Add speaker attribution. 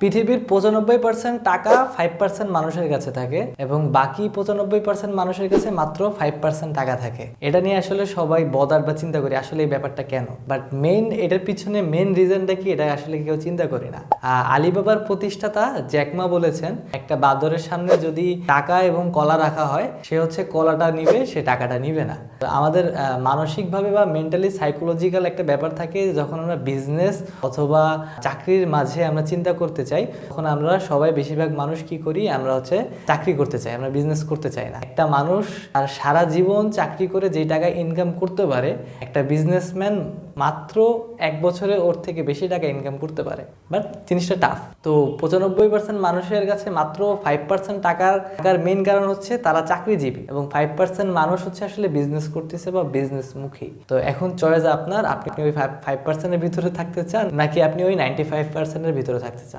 Speaker 1: পৃথিবীর 95% টাকা 5% মানুষের কাছে থাকে এবং বাকি 95% মানুষের কাছে মাত্র 5% টাকা থাকে। এটা নিয়ে আসলে সবাই বদার বা চিন্তা করি আসলে এই ব্যাপারটা কেন, বাট এটার পিছনে মেইন রিজনটা কি এটা আসলে কেউ চিন্তা করি না। আলিবাবার প্রতিষ্ঠাতা জ্যাকমা বলেছেন, একটা বাঁদরের সামনে যদি টাকা এবং কলা রাখা হয়, সে হচ্ছে কলাটা নিবে, সে টাকাটা নিবে না। আমাদের মানসিকভাবে বা মেন্টালি সাইকোলজিক্যাল একটা ব্যাপার থাকে, যখন আমরা বিজনেস অথবা চাকরির মাঝে আমরা চিন্তা করতে চাই, তখন আমরা সবাই বেশিরভাগ মানুষ কি করি, আমরা হচ্ছে চাকরি করতে চাই, আমরা বিজনেস করতে চাই না। একটা মানুষ আর সারা জীবন চাকরি করে যে টাকা ইনকাম করতে পারে, একটা বিজনেসম্যান মাত্র 1 বছরে ওর থেকে বেশি টাকা ইনকাম করতে পারে। বাট জিনিসটা টাফ। তো 95% মানুষের কাছে মাত্র 5% টাকার মেইন কারণ হচ্ছে তারা চাকরিজীবী, এবং 5% মানুষ হচ্ছে আসলে বিজনেস করতেছে বা বিজনেস মুখী। তো এখন চয়েস আপনার, আপনি ওই 5% এর ভিতরে থাকতে চান নাকি আপনি ওই 95% এর ভিতরে থাকতে চান।